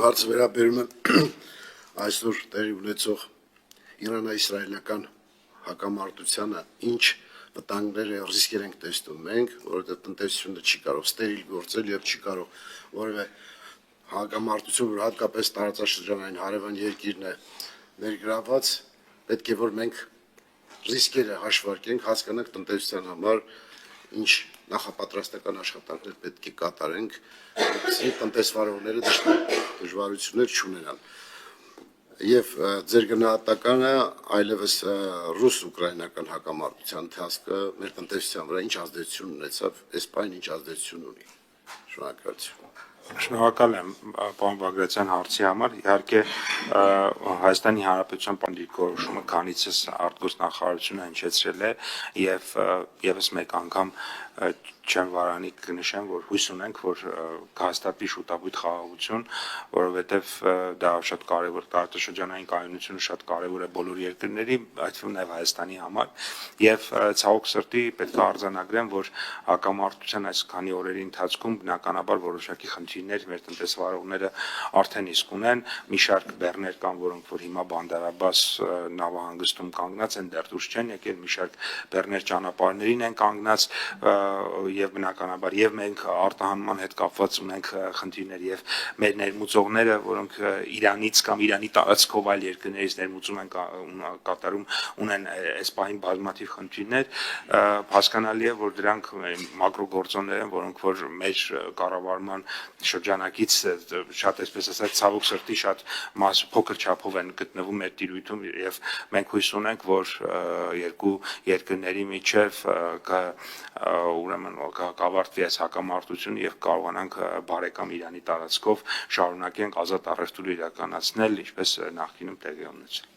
հարցը վերաբերում է այսօր տեղի ունեցող իրանա-իսրայելական հակամարտությանը, ինչ վտանգներ եւ ռիսկեր ենք տեսնում մենք, որովհետեւ տնտեսությունը չի կարող ստերիլ գործել եւ չի կարող որևէ հակամարտություն, որ հատկապես տարածաշրջանային հարևան երկիրն է ներգրաված, պետք է որ մենք ռիսկերը հաշվարկենք, հասկանանք տնտեսության համար ինչ նախապատրաստական աշխատանքներ պետք է կատարենք, որպեսզի տնտեսվարողները դժվարություններ չունենան։ Եվ ձեր գնահատականը այլևս ռուս-ուկրաինական հակամարտության ընթացքը մեր տնտեսության վրա ինչ ազդեցություն ունեցավ, այս բանը ինչ ազդեցություն ունի։ Շնորհակալություն։ Շնորհակալ եմ պարոն Բագրատյան հարցի համար։ Իհարկե Հայաստանի Հանրապետության դիրքորոշումը քանիցս արտգործնախարարությունը հնչեցրել է եւ եւս մեկ անգամ չեմ վարանի կնշեմ, որ հույս ունենք, որ կհաստատվի շուտաբույտ խաղաղություն, որովհետև դա շատ կարևոր տարածաշրջանային կայունությունը շատ կարևոր է բոլոր երկրների, այդ թվում նաև Հայաստանի համար, եւ ցավոք սրտի պետք է արձանագրեմ, որ հակամարտության այս քանի օրերի ընթացքում բնականաբար որոշակի խնդիրներ մեր տնտեսվարողները արդեն իսկ ունեն, մի շարք բեռներ կան, որոնք որ հիմա բանդարաբաս նավահանգստում կանգնած են, դեռ դուրս չեն եկել, մի շարք բեռներ ճանապարհներին են կանգնած եւ բնականաբար եւ մենք արտահանման հետ կապված ունենք խնդիրներ եւ մեր ներմուծողները, որոնք Իրանից կամ Իրանի տարածքով այլ երկրներից ներմուծում են կատարում ունեն այս պահին բազմաթիվ խնդիրներ, հասկանալի է, որ դրանք մակրոգործոններ են, որոնք որ մեր կառավարման շրջանակից շատ այսպես ասած ցավոք սրտի շատ փոքր չափով են գտնվում մեր տիրույթում եւ մենք հույս ունենք, որ երկու երկրների միջև ուրեմն կավարտվի այս հակամարտությունը եւ կարողանանք բարեկամ Իրանի տարածքով շարունակենք ազատ առևտուր իրականացնել, ինչպես նախկինում տեղի ունեցել։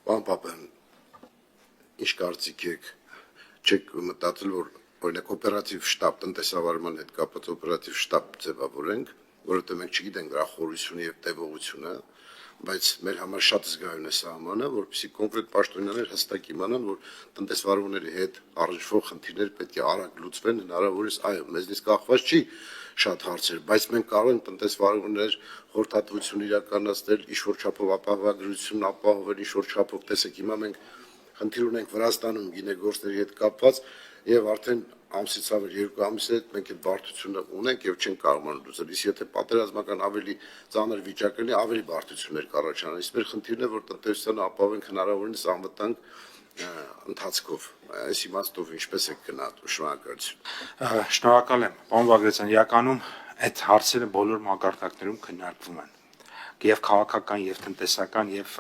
Պարոն Պապյան, ինչ կարծիք եք, չեք մտածել, որ օրինակ օպերատիվ շտաբ տնտեսավարման հետ կապված օպերատիվ շտաբ ձևավորենք, որովհետեւ մենք չգիտենք դրա խորությունը եւ տևողությունը, բայց մեր համար շատ զգայուն է սահմանը, որպեսզի կոնկրետ պաշտոնյաներ հստակ իմանան, որ տնտեսվարողների հետ առնչվող խնդիրներ պետք է արագ լուծվեն, հնարավորինս այո, մեզնից կախված չի շատ հարցեր, բայց մենք կարող ենք տնտեսվարողներ խորհրդատվություն իրականացնել, ինչ-որ չափով ապահովագրություն ապահովել, ինչ-որ չափով տեսեք, հիմա մենք խնդիր ունենք Վրաստանում գինեգործների հետ կապված եւ արդեն ամսից ավելի 2 ամիս է մենք այդ բարդությունը ունենք եւ չենք կարողանում լուծել։ Իսկ եթե պատերազմական ավելի ծանր վիճակ լինի, ավելի բարդություններ կառաջանան։ Իսկ մեր խնդիրն է, որ տնտեսությանը ապահովենք հնարավորինս անվտանգ ընթացքով։ Այս իմաստով ինչպես է գնահատում։ Շնորհակալություն։ Շնորհակալ եմ, պարոն Բագրատյան, իրականում այդ հարցերը բոլոր մակարդակներում քննարկվում են։ Եվ քաղաքական, եւ տնտեսական, եւ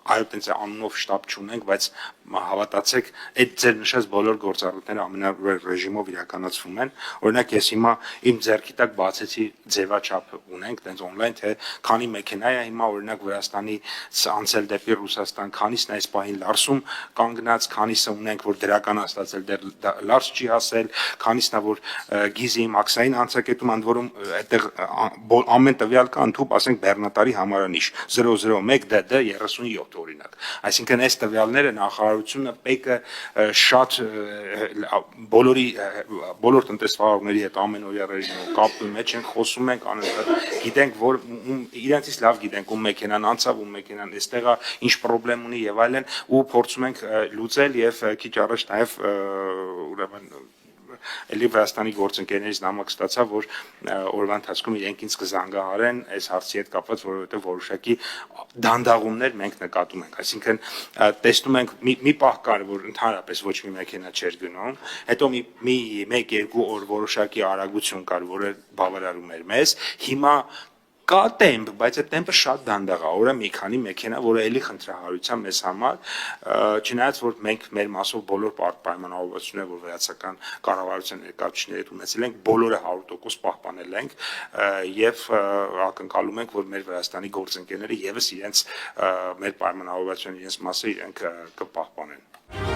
այո, տենց անունով շտաբ չունենք, բայց հավատացեք, այդ ձեր նշած բոլոր գործառույթները ամենավեր ռեժիմով իրականացվում են։ Օրինակ ես հիմա իմ ձեռքի տակ բացեցի ձևաչափ ունենք, տենց on-line, թե քանի մեքենա է հիմա օրինակ Վրաստանից անցել դեպի Ռուսաստան, քանիսն է այս պահին Լարսում կանգնած, քանիսը ունենք, որ դրականացել դեռ Լարս չի հասել, քանիսն է, որ Գիզի մաքսային անցակետում ընդ որում այդտեղ ամեն տվյալ կա ընդհանուր, ասենք Բեռնատարի համարանիշ 001 DD 37 օրինակ։ Այսինքն այս տվյալները նախարարությունը ՊԵԿ-ը շատ բոլոր տնտեսվարողների հետ ամենօրյա ռեժիմով կապի մեջ ենք, խոսում ենք, անընդհատ գիտենք, որ իրենցից լավ գիտենք ում մեքենան անցավ, ում մեքենան այստեղ է, ինչ խնդրեմ ունի եւ այլն, ու փորձում ենք լուծել եւ քիչ առաջ նաեւ ուրեմն Էլի Վրաստանի գործընկերներից նամակ ստացա, որ օրվա ընթացքում իրենք ինձ կզանգահարեն այս հարցի հետ կապված, որովհետև որոշակի դանդաղումներ մենք նկատում ենք։ Այսինքն տեսնում ենք մի պահ կար, որ ընդհանրապես ոչ մի մեքենա չէր գնում, հետո մի 1-2 օր որոշակի արագություն կար, որը բավարարում էր մեզ։ Հիմա կա տեմպ, բայց այդ տեմպը շատ դանդաղ է, օրը մի քանի մեքենա, որը էլի խնդրահարության մեզ համար, չնայած որ մենք մեր մասով բոլոր պայմանավորվածությունները, որ վրացական կառավարության ներկայացուցիչների հետ ունեցել ենք, բոլորը 100% պահպանել ենք եւ ակնկալում ենք, որ մեր Վրաստանի գործընկերները եւս իրենց մեր պայմանավորվածության իրենց մասը իրենք կպահպանեն։